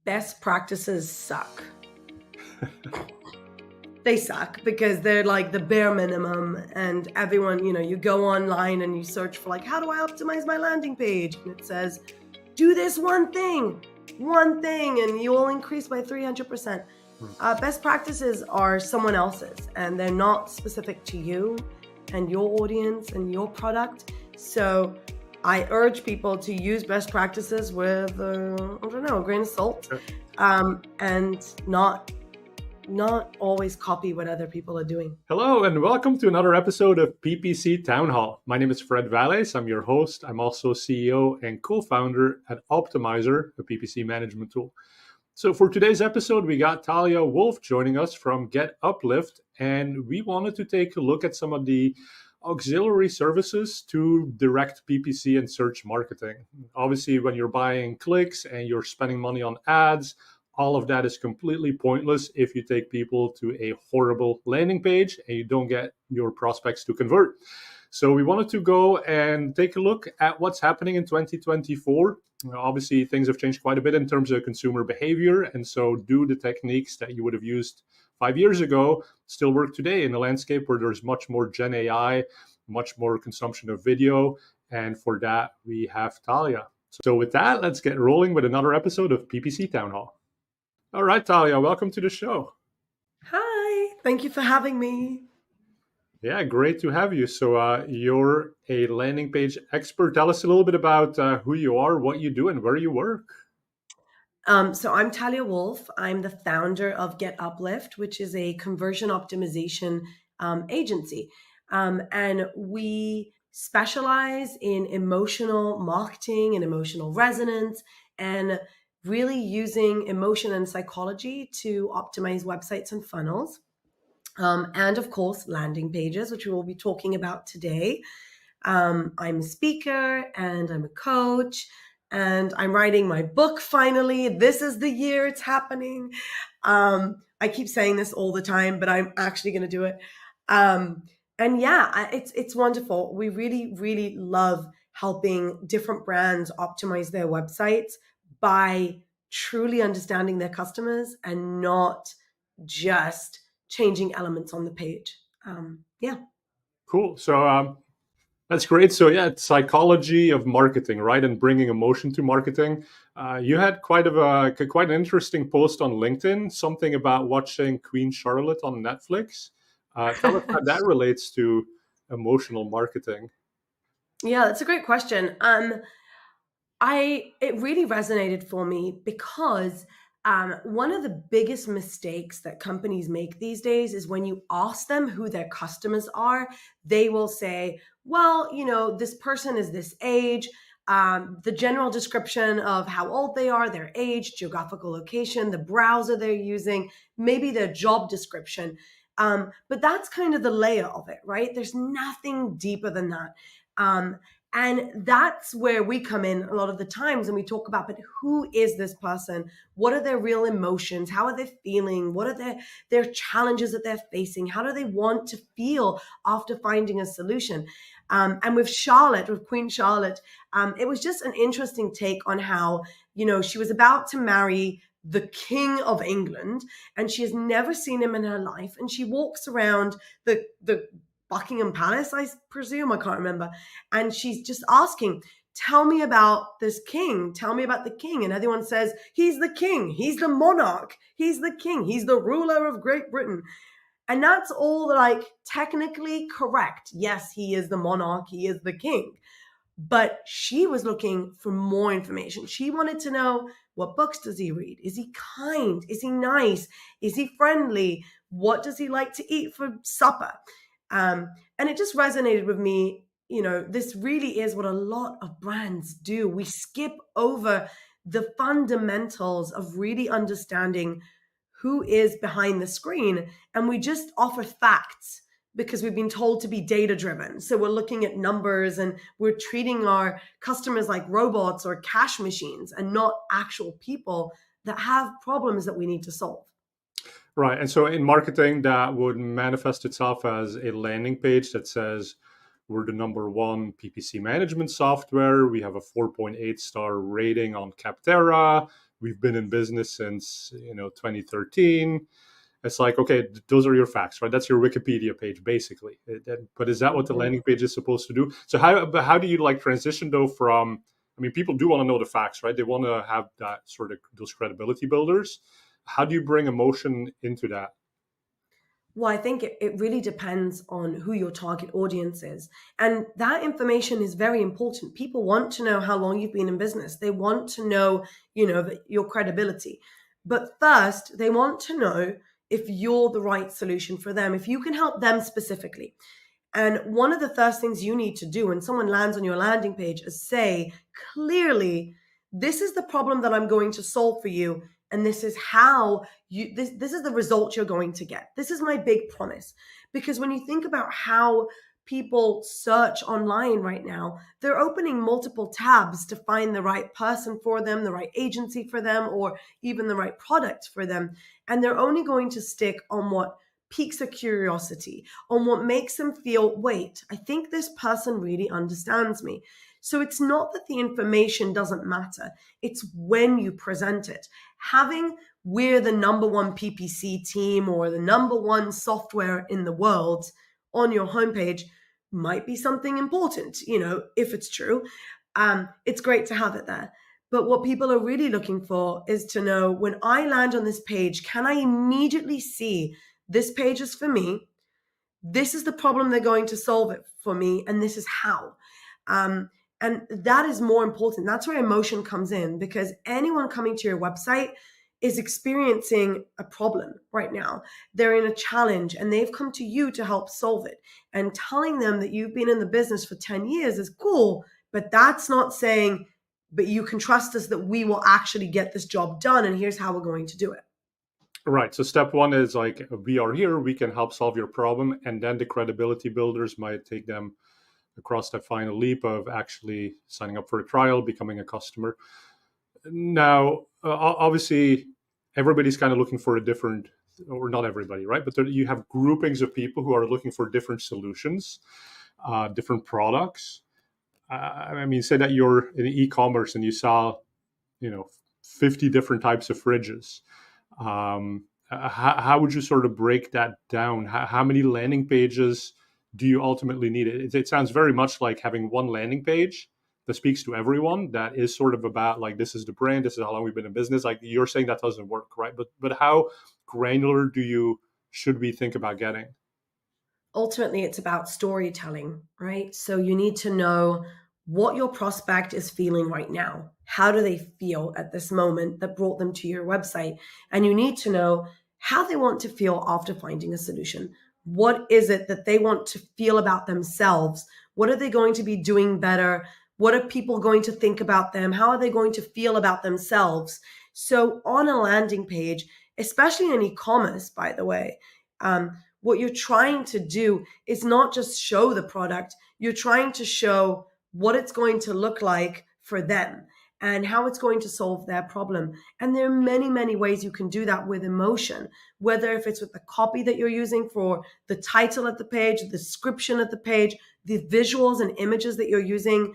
best practices suck. They suck because they're like the bare minimum, and everyone, you go online and you search for like, how do I optimize my landing page? And it says, do this one thing, and you will increase by 300%. Best practices are someone else's, and they're not specific to you and your audience and your product. So I urge people to use best practices with, a grain of salt, and not always copy what other people are doing. Hello, and welcome to another episode of PPC Town Hall. My name is Fred Valles. I'm your host. I'm also CEO and co-founder at Optimizer, a PPC management tool. So for today's episode, we got Talia Wolf joining us from GetUplift, and we wanted to take a look at some of the auxiliary services to direct PPC and search marketing. Obviously, when you're buying clicks and you're spending money on ads, all of that is completely pointless if you take people to a horrible landing page and you don't get your prospects to convert. So we wanted to go and take a look at what's happening in 2024. Obviously, things have changed quite a bit in terms of consumer behavior. And so do the techniques that you would have used 5 years ago still work today in a landscape where there's much more Gen AI, much more consumption of video. And for that, we have Talia. So with that, let's get rolling with another episode of PPC Town Hall. All right, Talia, welcome to the show. Hi, thank you for having me. Yeah, great to have you. So you're a landing page expert. Tell us a little bit about who you are, what you do, and where you work. So I'm Talia Wolf. I'm the founder of GetUplift, which is a conversion optimization agency. And we specialize in emotional marketing and emotional resonance, and really using emotion and psychology to optimize websites and funnels. And of course, landing pages, which we will be talking about today. I'm a speaker and I'm a coach, and I'm writing my book finally. This is the year it's happening. I keep saying this all the time, but I'm actually going to do it. And yeah, it's wonderful. We really, really love helping different brands optimize their websites by truly understanding their customers and not just changing elements on the page. Yeah. Cool. So that's great. So yeah, it's psychology of marketing, right? And bringing emotion to marketing. You had quite an interesting post on LinkedIn, something about watching Queen Charlotte on Netflix. Tell us how that relates to emotional marketing. Yeah, that's a great question. It really resonated for me because one of the biggest mistakes that companies make these days is when you ask them who their customers are, they will say, well, this person is this age, the general description of how old they are, their age, geographical location, the browser they're using, maybe their job description. But that's kind of the layer of it, right? There's nothing deeper than that. And that's where we come in a lot of the times, and we talk about, but who is this person? What are their real emotions? How are they feeling? What are their challenges that they're facing? How do they want to feel after finding a solution? And with Queen Charlotte, it was just an interesting take on how, she was about to marry the King of England, and she has never seen him in her life. And she walks around the Buckingham Palace, I presume, I can't remember. And she's just asking, tell me about this king. Tell me about the king. And everyone says, he's the king. He's the monarch. He's the king. He's the ruler of Great Britain. And that's all technically correct. Yes, he is the monarch. He is the king. But she was looking for more information. She wanted to know, what books does he read? Is he kind? Is he nice? Is he friendly? What does he like to eat for supper? And it just resonated with me. This really is what a lot of brands do. We skip over the fundamentals of really understanding who is behind the screen, and we just offer facts because we've been told to be data driven. So we're looking at numbers and we're treating our customers like robots or cash machines and not actual people that have problems that we need to solve. Right. And so in marketing, that would manifest itself as a landing page that says, we're the number one PPC management software. We have a 4.8 star rating on Capterra. we've been in business since 2013. It's like, okay, those are your facts, right? That's your Wikipedia page, basically. But is that what the landing page is supposed to do? So how do you like transition though from? I mean, people do want to know the facts, right? They want to have that sort of those credibility builders. How do you bring emotion into that? Well, I think it really depends on who your target audience is. And that information is very important. People want to know how long you've been in business. They want to know, your credibility. But first, they want to know if you're the right solution for them, if you can help them specifically. And one of the first things you need to do when someone lands on your landing page is say clearly, this is the problem that I'm going to solve for you. And this is how this is the result you're going to get. This is my big promise. Because when you think about how people search online right now, they're opening multiple tabs to find the right person for them, the right agency for them, or even the right product for them. And they're only going to stick on what piques a curiosity, on what makes them feel, wait, I think this person really understands me. So it's not that the information doesn't matter. It's when you present it. Having we're the number one PPC team or the number one software in the world on your homepage might be something important, if it's true. It's great to have it there. But what people are really looking for is to know when I land on this page, can I immediately see this page is for me? This is the problem they're going to solve it for me, and this is how. And that is more important. That's where emotion comes in, because anyone coming to your website is experiencing a problem right now. They're in a challenge and they've come to you to help solve it. And telling them that you've been in the business for 10 years is cool, but that's not saying, but you can trust us that we will actually get this job done and here's how we're going to do it. Right. So step one is like, we are here, we can help solve your problem. And then the credibility builders might take them across that final leap of actually signing up for a trial, becoming a customer. Now, obviously, everybody's kind of looking for a different, or not everybody, right? But you have groupings of people who are looking for different solutions, different products. I mean, say that you're in e-commerce and you sell, 50 different types of fridges. How would you sort of break that down? How many landing pages do you ultimately need? It sounds very much like having one landing page that speaks to everyone, that is sort of about like, this is the brand, this is how long we've been in business. Like you're saying that doesn't work, right? But how granular should we think about getting? Ultimately, it's about storytelling, right? So you need to know what your prospect is feeling right now. How do they feel at this moment that brought them to your website? And you need to know how they want to feel after finding a solution. What is it that they want to feel about themselves? What are they going to be doing better? What are people going to think about them? How are they going to feel about themselves? So on a landing page, especially in e-commerce, by the way, what you're trying to do is not just show the product, you're trying to show what it's going to look like for them and how it's going to solve their problem. And there are many, many ways you can do that with emotion, whether if it's with the copy that you're using for the title at the page, the description at the page, the visuals and images that you're using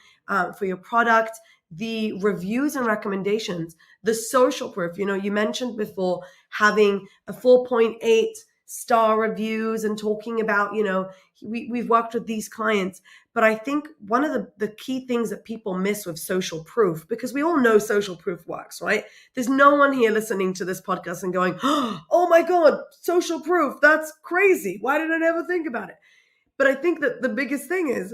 for your product, the reviews and recommendations, the social proof. You mentioned before having a 4.8 star reviews and talking about, we've worked with these clients. But I think one of the key things that people miss with social proof, because we all know social proof works, right? There's no one here listening to this podcast and going, oh my God, social proof, that's crazy. Why did I never think about it? But I think that the biggest thing is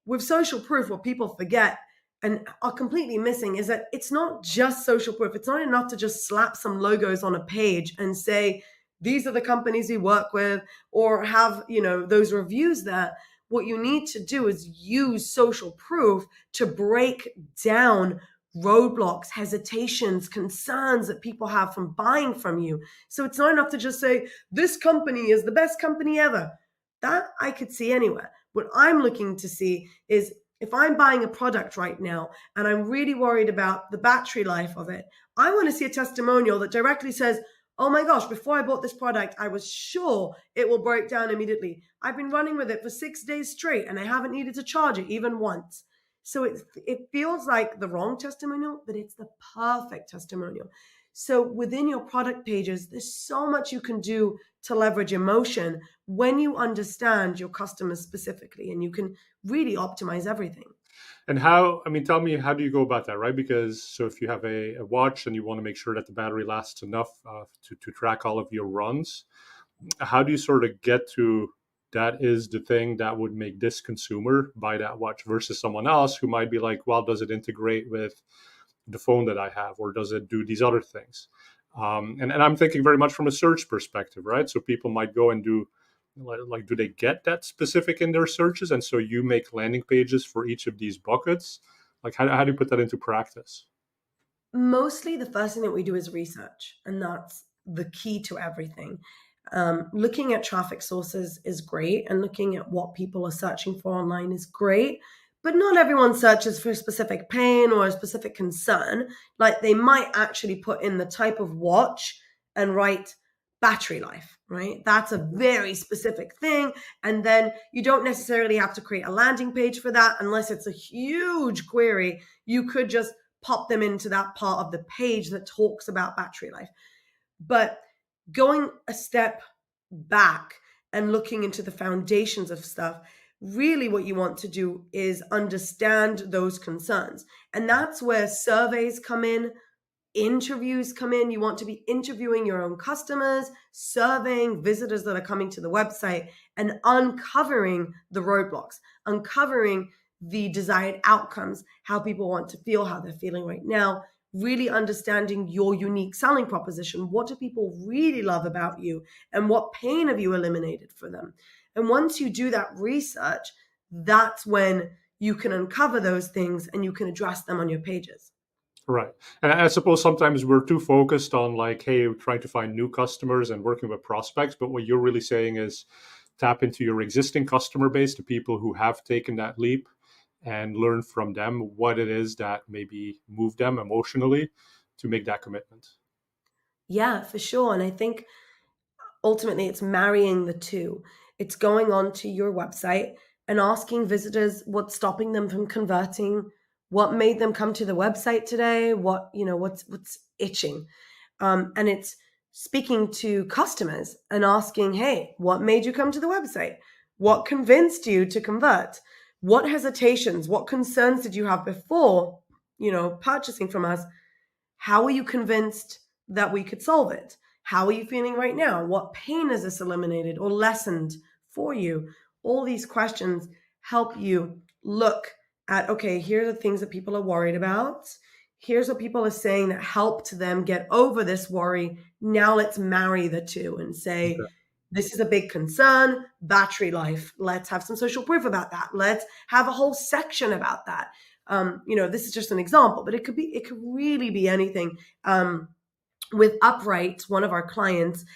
with social proof, what people forget and are completely missing is that it's not just social proof. It's not enough to just slap some logos on a page and say, these are the companies we work with, or have, those reviews there. What you need to do is use social proof to break down roadblocks, hesitations, concerns that people have from buying from you. So it's not enough to just say, this company is the best company ever. That I could see anywhere. What I'm looking to see is if I'm buying a product right now and I'm really worried about the battery life of it, I want to see a testimonial that directly says, oh my gosh, before I bought this product, I was sure it will break down immediately. I've been running with it for 6 days straight and I haven't needed to charge it even once. So it feels like the wrong testimonial, but it's the perfect testimonial. So within your product pages, there's so much you can do to leverage emotion when you understand your customers specifically, and you can really optimize everything. And how, I mean, tell me, how do you go about that, right? Because so if you have a watch and you want to make sure that the battery lasts enough to track all of your runs, how do you sort of get to that is the thing that would make this consumer buy that watch versus someone else who might be like, well, does it integrate with the phone that I have, or does it do these other things? And I'm thinking very much from a search perspective, right? So people might go and do like, do they get that specific in their searches? And so you make landing pages for each of these buckets. Like, how do you put that into practice? Mostly the first thing that we do is research, and that's the key to everything. Looking at traffic sources is great, and looking at what people are searching for online is great, but not everyone searches for a specific pain or a specific concern. Like, they might actually put in the type of watch and write battery life, right? That's a very specific thing. And then you don't necessarily have to create a landing page for that unless it's a huge query. You could just pop them into that part of the page that talks about battery life. But going a step back and looking into the foundations of stuff, really what you want to do is understand those concerns. And that's where surveys come in, interviews come in. You want to be interviewing your own customers, surveying visitors that are coming to the website, and uncovering the roadblocks, uncovering the desired outcomes, how people want to feel, how they're feeling right now, really understanding your unique selling proposition. What do people really love about you, and what pain have you eliminated for them? And once you do that research, that's when you can uncover those things and you can address them on your pages. Right. And I suppose sometimes we're too focused on like, hey, we're trying to find new customers and working with prospects. But what you're really saying is tap into your existing customer base, the people who have taken that leap, and learn from them what it is that maybe moved them emotionally to make that commitment. Yeah, for sure. And I think ultimately it's marrying the two. It's going on to your website and asking visitors what's stopping them from converting, what made them come to the website today, what's itching. And it's speaking to customers and asking, hey, what made you come to the website? What convinced you to convert? What hesitations, what concerns did you have before, purchasing from us? How are you convinced that we could solve it? How are you feeling right now? What pain has this eliminated or lessened for you? All these questions help you look at, okay, here are the things that people are worried about. Here's what people are saying that helped them get over this worry. Now let's marry the two and say, Okay. this is a big concern, battery life. Let's have some social proof about that. Let's have a whole section about that. This is just an example, but it could really be anything. With Upright, one of our clients,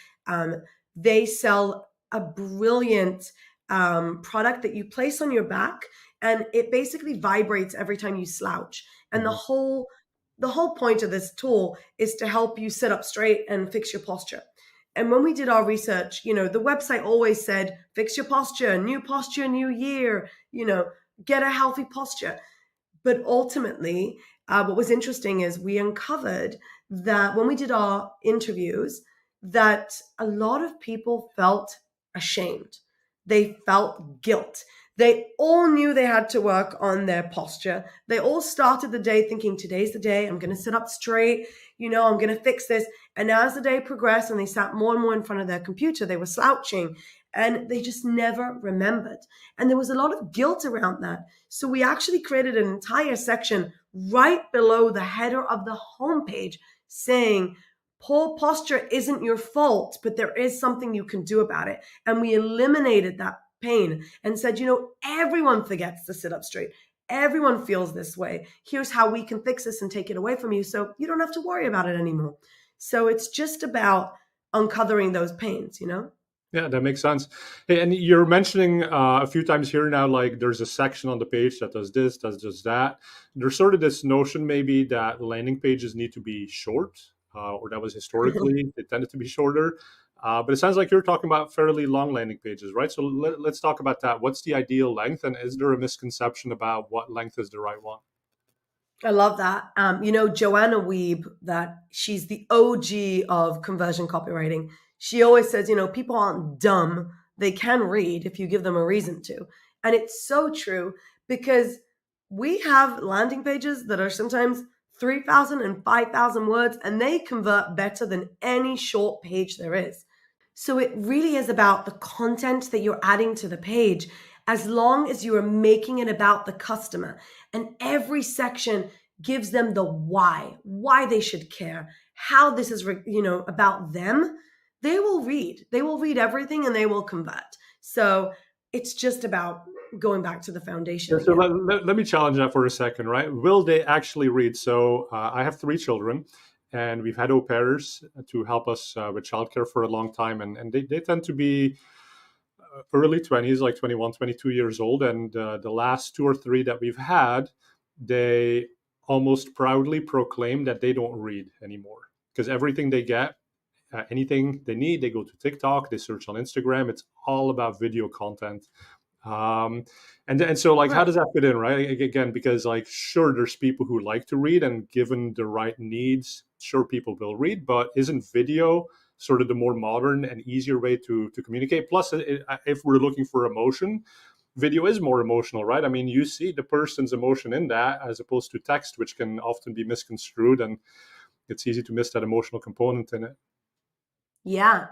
they sell a brilliant product that you place on your back, and it basically vibrates every time you slouch. And Mhm. the whole point of this tool is to help you sit up straight and fix your posture. And when we did our research, the website always said, fix your posture, new year, get a healthy posture. But ultimately, what was interesting is we uncovered that when we did our interviews, that a lot of people felt ashamed. They felt guilt. They all knew they had to work on their posture. They all started the day thinking, today's the day, I'm going to sit up straight, I'm going to fix this. And as the day progressed and they sat more and more in front of their computer, they were slouching and they just never remembered. And there was a lot of guilt around that. So we actually created an entire section right below the header of the homepage saying, poor posture isn't your fault, but there is something you can do about it. And we eliminated that pain and said, everyone forgets to sit up straight. Everyone feels this way. Here's how we can fix this and take it away from you so you don't have to worry about it anymore. So it's just about uncovering those pains. Yeah, that makes sense. Hey, and you're mentioning a few times here now, like there's a section on the page that does this, does that. There's sort of this notion maybe that landing pages need to be short, or that was historically, they tended to be shorter. But it sounds like you're talking about fairly long landing pages, right? So let's talk about that. What's the ideal length? And is there a misconception about what length is the right one? I love that. Joanna Weeb, that she's the OG of conversion copywriting. She always says, people aren't dumb. They can read if you give them a reason to. And it's so true because we have landing pages that are sometimes 3,000 and 5,000 words, and they convert better than any short page there is. So it really is about the content that you're adding to the page, as long as you are making it about the customer. And every section gives them the why they should care, how this is, about them. They will read. They will read everything and they will convert. So it's just about going back to the foundation So again. let me challenge that for a second, right? Will they actually read? So I have 3 children, and we've had au pairs to help us with childcare for a long time. And they tend to be early 20s, like 21, 22 years old. And the last 2 or 3 that we've had, they almost proudly proclaim that they don't read anymore because everything they get, anything they need, they go to TikTok, they search on Instagram. It's all about video content. And so like, how does that fit in, right? Again, because like, sure, there's people who like to read, and given the right needs, sure, people will read, but isn't video sort of the more modern and easier way to communicate? Plus, if we're looking for emotion, video is more emotional, right? I mean, you see the person's emotion in that as opposed to text, which can often be misconstrued, and it's easy to miss that emotional component in it. Yeah.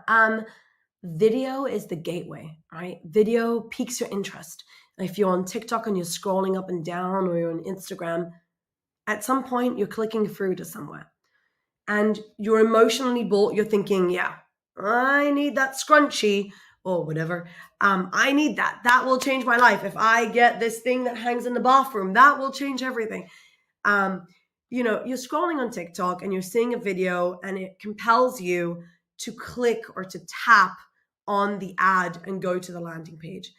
Video is the gateway, right? Video piques your interest. If you're on TikTok and you're scrolling up and down, or you're on Instagram, at some point you're clicking through to somewhere and you're emotionally bought. You're thinking, yeah, I need that scrunchie or whatever. I need that. That will change my life. If I get this thing that hangs in the bathroom, that will change everything. You're scrolling on TikTok and you're seeing a video and it compels you to click or to tap on the ad and go to the landing page.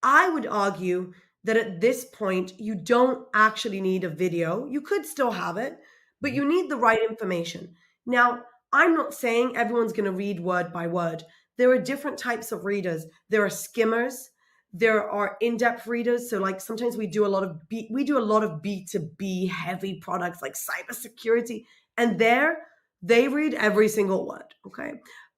I would argue that at this point, you don't actually need a video. You could still have it, but you need the right information. Now, I'm not saying everyone's going to read word by word. There are different types of readers. There are skimmers. There are in-depth readers. So like sometimes we do a lot of B2B heavy products like cybersecurity, and they read every single word. Okay.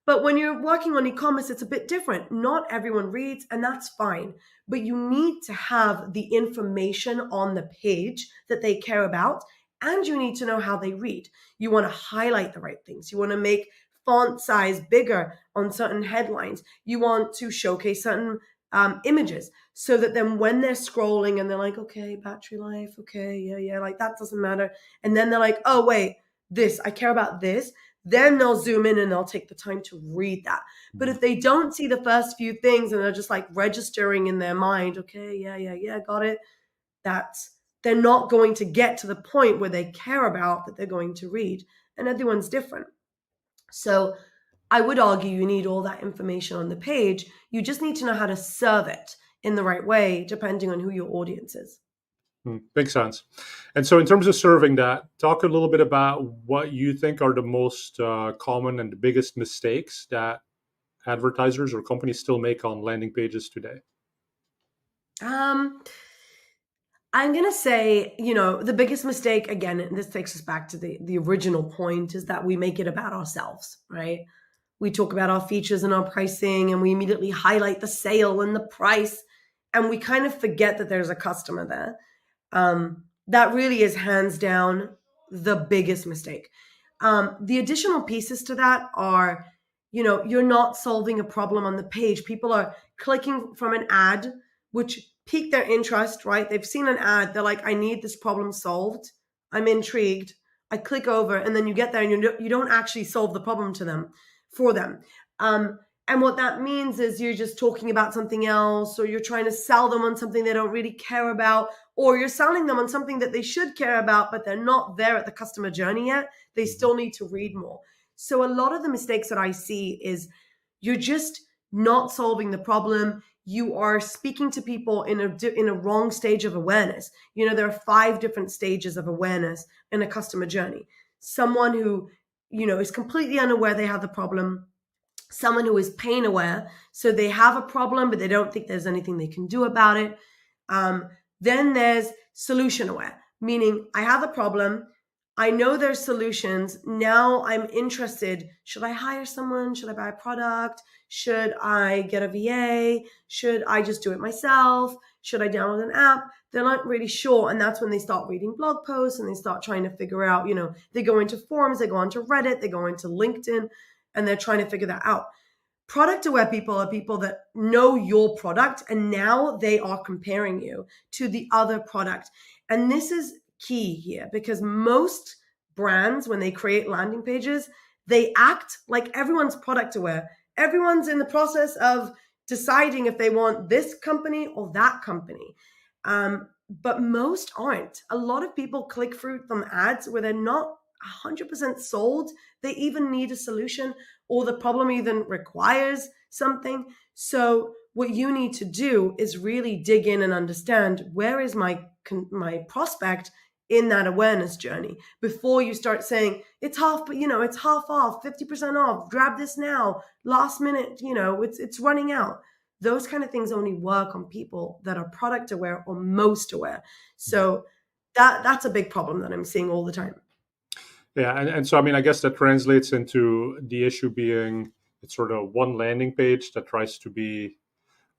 But when you're working on e-commerce, it's a bit different. Not everyone reads, and that's fine. But you need to have the information on the page that they care about, and you need to know how they read. You want to highlight the right things. You want to make font size bigger on certain headlines. You want to showcase certain images so that then when they're scrolling and they're like, okay, battery life, okay, yeah, like that doesn't matter. And then they're like, oh, wait, I care about this. Then they'll zoom in and they'll take the time to read that. But if they don't see the first few things and they're just like registering in their mind, okay, yeah, got it, they're not going to get to the point where they care about that they're going to read. And everyone's different. So I would argue you need all that information on the page. You just need to know how to serve it in the right way, depending on who your audience is. Makes sense. And so in terms of serving that, talk a little bit about what you think are the most common and the biggest mistakes that advertisers or companies still make on landing pages today. I'm going to say, the biggest mistake, again, and this takes us back to the original point, is that we make it about ourselves, right? We talk about our features and our pricing, and we immediately highlight the sale and the price, and we kind of forget that there's a customer there. That really is hands down the biggest mistake. The additional pieces to that are, you're not solving a problem on the page. People are clicking from an ad, which pique their interest, right? They've seen an ad. They're like, I need this problem solved. I'm intrigued. I click over, and then you get there and you don't actually solve the problem for them. And what that means is you're just talking about something else, or you're trying to sell them on something they don't really care about, or you're selling them on something that they should care about, but they're not there at the customer journey yet. They still need to read more. So a lot of the mistakes that I see is you're just not solving the problem. You are speaking to people in a wrong stage of awareness. There are 5 different stages of awareness in a customer journey. Someone who, is completely unaware they have the problem. Someone who is pain aware, so they have a problem, but they don't think there's anything they can do about it. Then there's solution aware. meaning I have a problem. I know there's solutions. Now I'm interested. Should I hire someone? Should I buy a product? Should I get a VA? Should I just do it myself? Should I download an app? They're not really sure. And that's when they start reading blog posts and they start trying to figure out, they go into forums, they go onto Reddit, they go into LinkedIn, and they're trying to figure that out. Product aware people are people that know your product, and now they are comparing you to the other product. And this is key here, because most brands, when they create landing pages, they act like everyone's product aware. Everyone's in the process of deciding if they want this company or that company. But most aren't. A lot of people click through some ads where they're not 100% sold. They even need a solution, or the problem even requires something. So what you need to do is really dig in and understand, where is my prospect in that awareness journey, before you start saying it's half, but it's half off, 50% off, grab this now, last minute, it's running out. Those kind of things only work on people that are product aware or most aware. So that's a big problem that I'm seeing all the time. Yeah, and so I guess that translates into the issue being it's sort of one landing page that tries to be,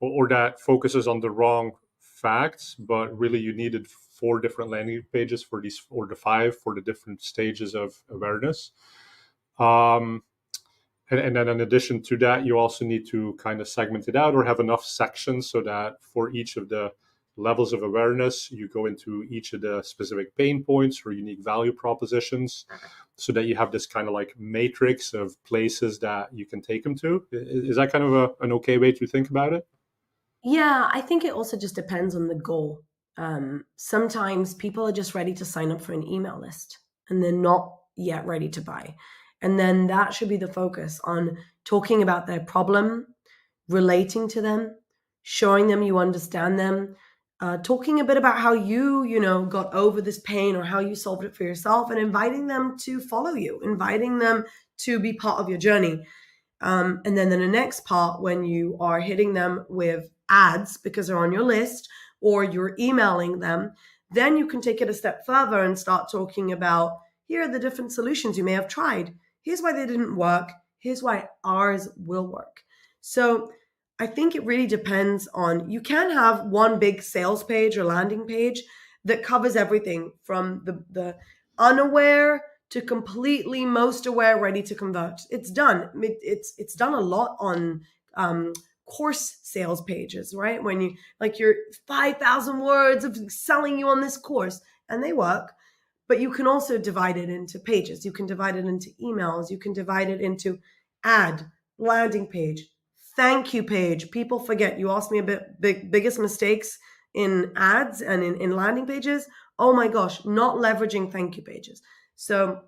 or that focuses on the wrong facts, but really you needed 4 different landing pages for these, or the 5 for the different stages of awareness. And then in addition to that, you also need to kind of segment it out, or have enough sections so that for each of the levels of awareness, you go into each of the specific pain points or unique value propositions, so that you have this kind of like matrix of places that you can take them to. Is that kind of an okay way to think about it? Yeah, I think it also just depends on the goal. Sometimes people are just ready to sign up for an email list and they're not yet ready to buy. And then that should be the focus on talking about their problem, relating to them, showing them you understand them, talking a bit about how you got over this pain, or how you solved it for yourself, and inviting them to follow you, inviting them to be part of your journey. And then in the next part, when you are hitting them with ads because they're on your list, or you're emailing them, then you can take it a step further and start talking about, here are the different solutions you may have tried. Here's why they didn't work. Here's why ours will work. So I think it really depends on, you can have one big sales page or landing page that covers everything from the unaware to completely most aware, ready to convert. It's done. It's done a lot on course sales pages, right? When you like your 5,000 words of selling you on this course, and they work. But you can also divide it into pages. You can divide it into emails. You can divide it into ad, landing page, thank you page. People forget. You asked me biggest mistakes in ads and in landing pages. Oh my gosh, not leveraging thank you pages. So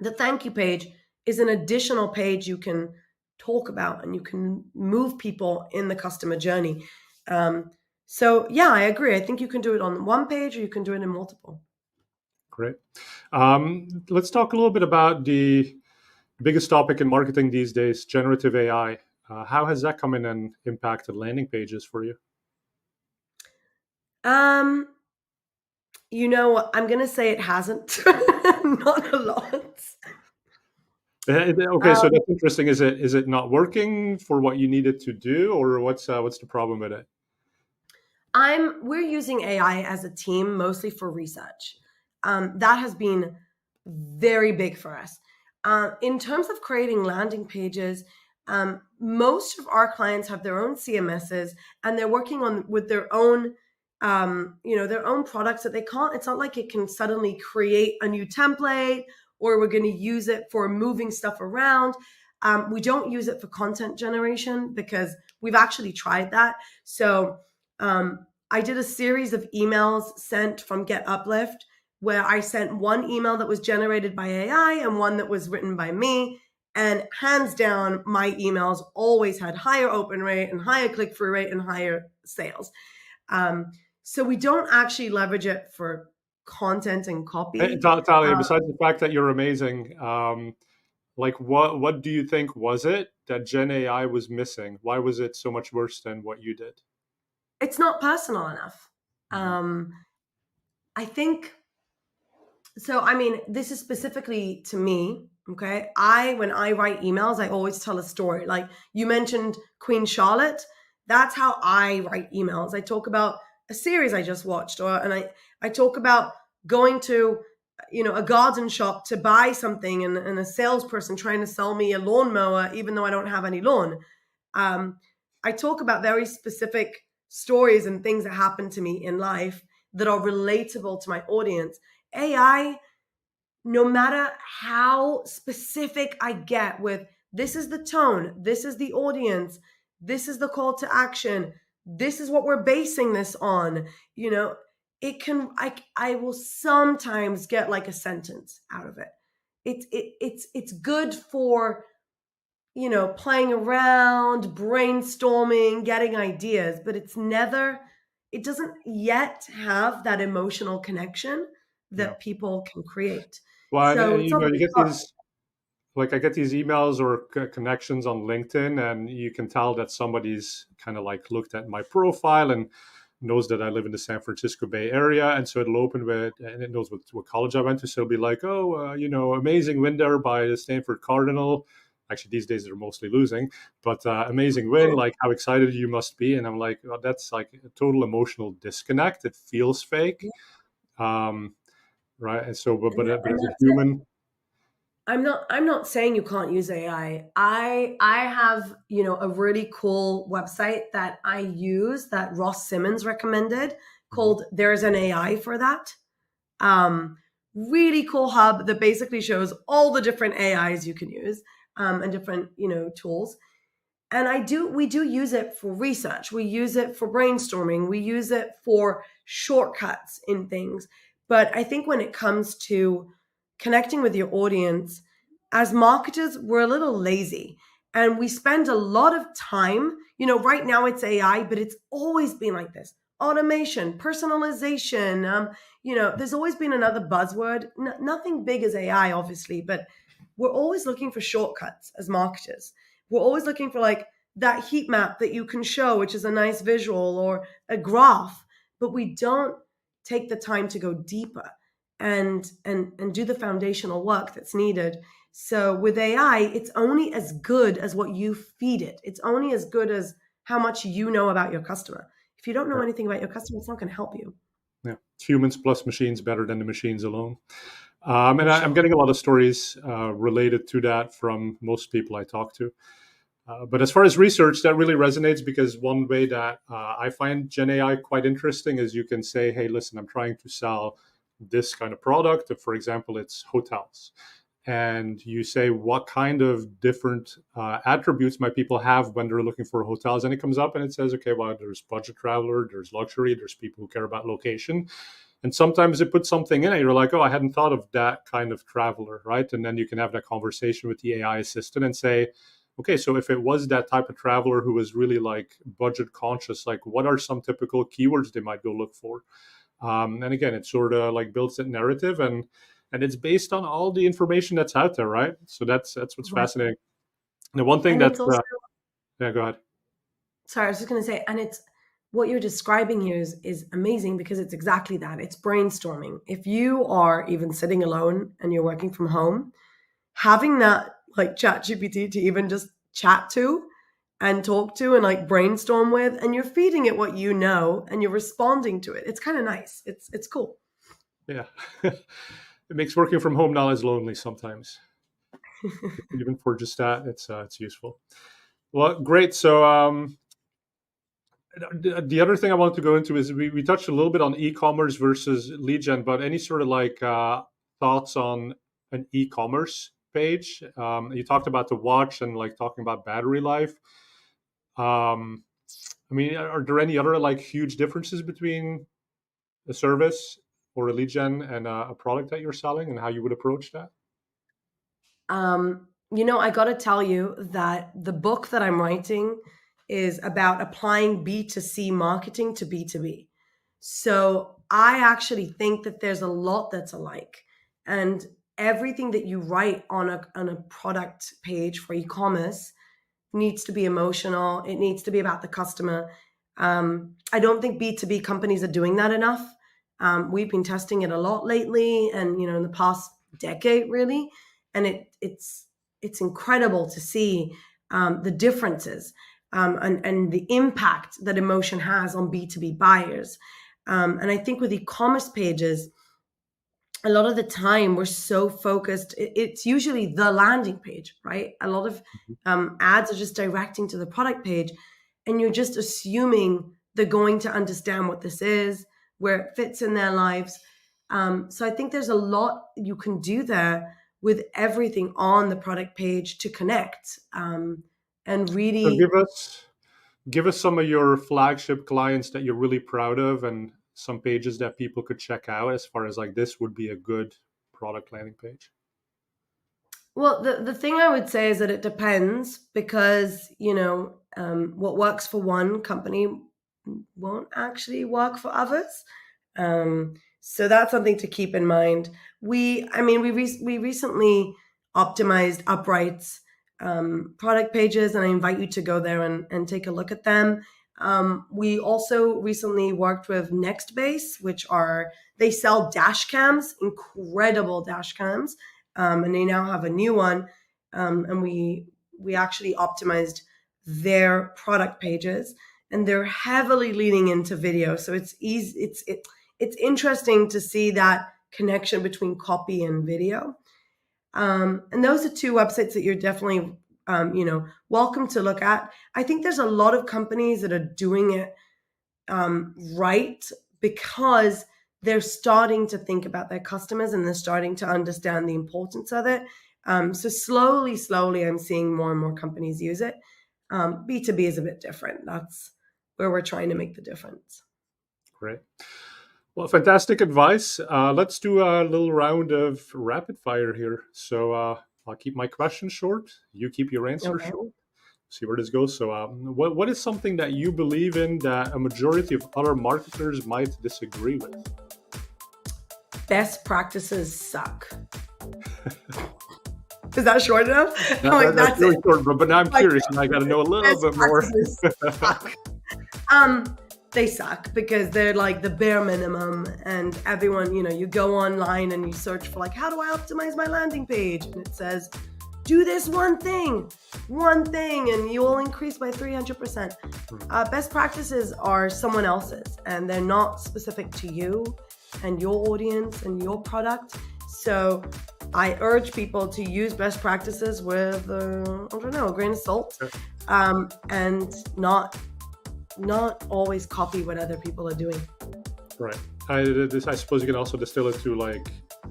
the thank you page is an additional page you can talk about, and you can move people in the customer journey. So yeah, I agree. I think you can do it on one page, or you can do it in multiple. Great. Let's talk a little bit about the biggest topic in marketing these days, generative AI. How has that come in and impacted landing pages for you? I'm going to say it hasn't. Not a lot. Okay, so that's interesting. Is it not working for what you need it to do, or what's the problem with it? We're using AI as a team mostly for research. That has been very big for us. In terms of creating landing pages, most of our clients have their own CMSs, and they're working with their own, their own products that they can't. It's not like it can suddenly create a new template, or we're going to use it for moving stuff around. We don't use it for content generation because we've actually tried that. So I did a series of emails sent from GetUplift, where I sent one email that was generated by AI and one that was written by me. And hands down, my emails always had higher open rate and higher click-through rate and higher sales. So we don't actually leverage it for content and copy. Hey, Talia, besides the fact that you're amazing, like what do you think was it that Gen AI was missing? Why was it so much worse than what you did? It's not personal enough. I think, So, I mean, this is specifically to me. Okay. When I write emails, I always tell a story. Like you mentioned Queen Charlotte. That's how I write emails. I talk about a series I just watched, I talk about going to, a garden shop to buy something, and a salesperson trying to sell me a lawnmower, even though I don't have any lawn. Um, I talk about very specific stories and things that happen to me in life that are relatable to my audience. AI, no matter how specific I get with this is the tone, this is the audience, this is the call to action, this is what we're basing this on, it can I will sometimes get like a sentence out of it. It's good for playing around, brainstorming, getting ideas, but it doesn't yet have that emotional connection Yeah. that people can create. Well, So and it's not that you it's get not. these, like I get these emails or connections on LinkedIn, and you can tell that somebody's kind of like looked at my profile and knows that I live in the San Francisco Bay Area, and so it'll open with, and it knows what college I went to, so it'll be like, oh, amazing win there by the Stanford Cardinal. Actually, these days they're mostly losing, but amazing win, like how excited you must be. And I'm like, oh, that's like a total emotional disconnect. It feels fake, um, right? And so, but And as a that's it. human, I'm not saying you can't use AI. I have, a really cool website that I use that Ross Simmons recommended Mhm. called There's an AI for That. Um, Really cool hub that basically shows all the different AIs you can use, and different, tools. And we do use it for research. We use it for brainstorming. We use it for shortcuts in things. But I think when it comes to connecting with your audience, as marketers, we're a little lazy and we spend a lot of time, right now it's AI, but it's always been like this: automation, personalization. There's always been another buzzword. Nothing big as AI, obviously, but we're always looking for shortcuts as marketers. We're always looking for like that heat map that you can show, which is a nice visual, or a graph, but we don't take the time to go deeper and do the foundational work that's needed. So with AI, it's only as good as what you feed it. It's only as good as how much you know about your customer. If you don't know yeah, anything about your customer, it's not going to help you. yeah, humans plus machines better than the machines alone. For And I'm sure. getting a lot of stories related to that from most people I talk to. But as far as research, that really resonates because one way that I find Gen AI quite interesting is you can say, hey, listen, I'm trying to sell this kind of product. For example, it's hotels. And you say, what kind of different attributes might people have when they're looking for hotels? And it comes up and it says, okay, well, there's budget traveler, there's luxury, there's people who care about location. And sometimes it puts something in it. You're like, oh, I hadn't thought of that kind of traveler, right? And then you can have that conversation with the AI assistant and say, okay, so if it was that type of traveler who was really like budget conscious, like what are some typical keywords they might go look for? And again, it sort of like builds that narrative, and it's based on all the information that's out there, right? So that's what's Right. fascinating. The one thing And that it's also, yeah, go ahead. sorry, I was just going to say, and it's what you're describing here is amazing because it's exactly that. It's brainstorming. If you are even sitting alone and you're working from home, having that like chat GPT to even just chat to and talk to and like brainstorm with, and you're feeding it what you know and you're responding to it. It's kind of nice. It's cool. Yeah, it makes working from home not as lonely sometimes. Even for just that, it's useful. Well, great. So the other thing I wanted to go into is we touched a little bit on e-commerce versus lead gen, but any sort of like thoughts on an e-commerce page? You talked about the watch and like talking about battery life. Um, I mean, are there any other like huge differences between a service or a lead gen and a product that you're selling and how you would approach that? I got to tell you that the book that I'm writing is about applying B2C marketing to B2B. So I actually think that there's a lot that's alike. And everything that you write on a product page for e-commerce needs to be emotional. It needs to be about the customer. I don't think B2B companies are doing that enough. We've been testing it a lot lately, and in the past decade, really, and it's incredible to see the differences and the impact that emotion has on B2B buyers. And I think with e-commerce pages, a lot of the time we're so focused, it's usually the landing page, right? A lot of ads are just directing to the product page, and you're just assuming they're going to understand what this is, where it fits in their lives. So I think there's a lot you can do there with everything on the product page to connect and So really. give us some of your flagship clients that you're really proud of, and some pages that people could check out as far as like this would be a good product landing page. Well, the thing I would say is that it depends, because, what works for one company won't actually work for others. So that's something to keep in mind. We recently optimized Upright's product pages, and I invite you to go there and take a look at them. We also recently worked with Nextbase, they sell dash cams, incredible dash cams. And they now have a new one, and we actually optimized their product pages, and they're heavily leaning into video. So it's easy. It's interesting to see that connection between copy and video. And those are two websites that you're definitely welcome to look at. I think there's a lot of companies that are doing it right, because they're starting to think about their customers, and they're starting to understand the importance of it. So slowly, I'm seeing more and more companies use it. B2B is a bit different. That's where we're trying to make the difference. Great. Well, fantastic advice. Let's do a little round of rapid fire here. So I'll keep my questions short. You keep your answer short. See where this goes. So what is something that you believe in that a majority of other marketers might disagree with? Best practices suck. Is that short enough? That's really short, but now I'm curious, and I got to know a little bit more. Suck. They suck because they're like the bare minimum, and everyone, you go online and you search for how do I optimize my landing page? And it says, do this one thing, and you will increase by 300%. Best practices are someone else's, and they're not specific to you and your audience and your product. So I urge people to use best practices with, a grain of salt, and not always copy what other people are doing. Right. I suppose you can also distill it to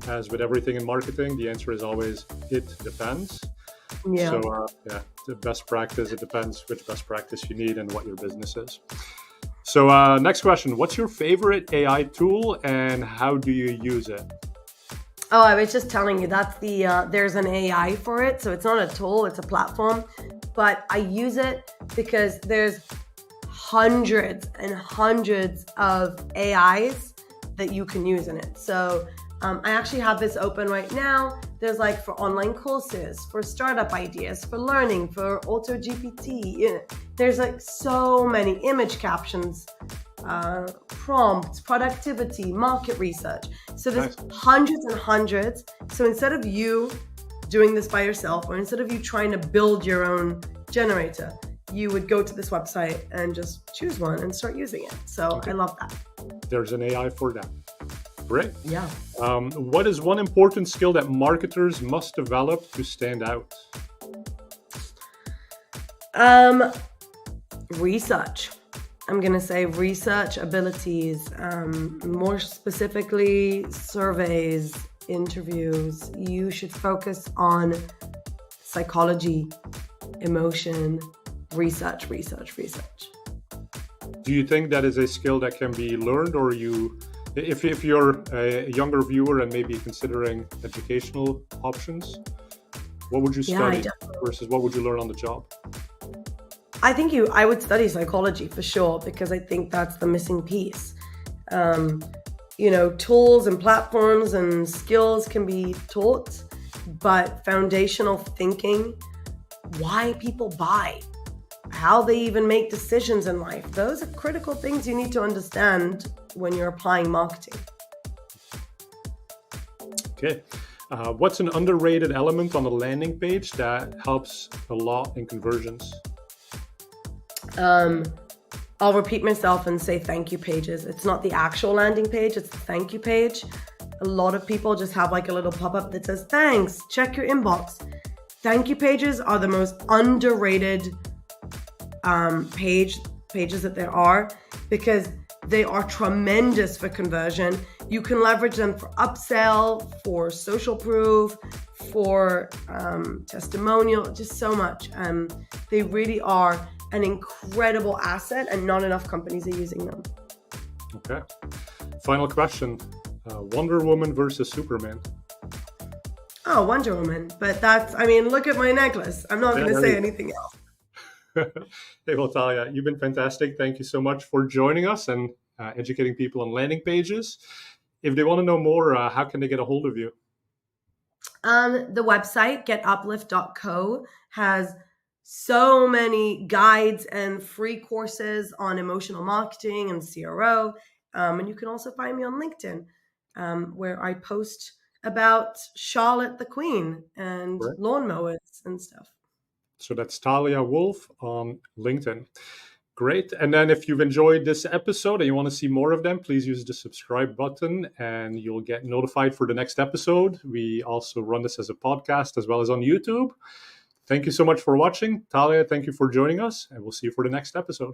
as with everything in marketing, the answer is always, it depends. Yeah. So the best practice, it depends which best practice you need and what your business is. So next question, what's your favorite AI tool and how do you use it? Oh, I was just telling you, that's there's an AI for it. So it's not a tool, it's a platform. But I use it because there's hundreds and hundreds of AIs that you can use in it. So I actually have this open right now. There's for online courses, for startup ideas, for learning, for auto GPT. There's so many image captions, prompts, productivity, market research. So there's hundreds and hundreds. So instead of you doing this by yourself, or instead of you trying to build your own generator, you would go to this website and just choose one and start using it. So I love that. There's an AI for that. Great. Yeah. What is one important skill that marketers must develop to stand out? Research. I'm going to say research abilities, more specifically surveys, interviews. You should focus on psychology, emotion, research. Do you think that is a skill that can be learned, or if you're a younger viewer and maybe considering educational options, what would you study versus what would you learn on the job? I think I would study psychology for sure, because I think that's the missing piece. Tools and platforms and skills can be taught, but foundational thinking, why people buy, how they even make decisions in life, those are critical things you need to understand when you're applying marketing. Okay. What's an underrated element on a landing page that helps a lot in conversions? I'll repeat myself and say thank you pages. It's not the actual landing page, it's the thank you page. A lot of people just have like a little pop-up that says, thanks, check your inbox. Thank you pages are the most underrated pages that there are, because they are tremendous for conversion. You can leverage them for upsell, for social proof, for testimonial, just so much. They really are an incredible asset, and not enough companies are using them. Okay. Final question. Wonder Woman versus Superman. Oh, Wonder Woman. But look at my necklace. I'm not going to say anything else. Hey, well, Talia, you've been fantastic. Thank you so much for joining us and educating people on landing pages. If they want to know more, how can they get a hold of you? The website, GetUplift.co, has so many guides and free courses on emotional marketing and CRO. And you can also find me on LinkedIn, where I post about Charlotte the Queen and lawnmowers and stuff. So that's Talia Wolf on LinkedIn. Great. And then if you've enjoyed this episode and you want to see more of them, please use the subscribe button and you'll get notified for the next episode. We also run this as a podcast as well as on YouTube. Thank you so much for watching. Talia, thank you for joining us, and we'll see you for the next episode.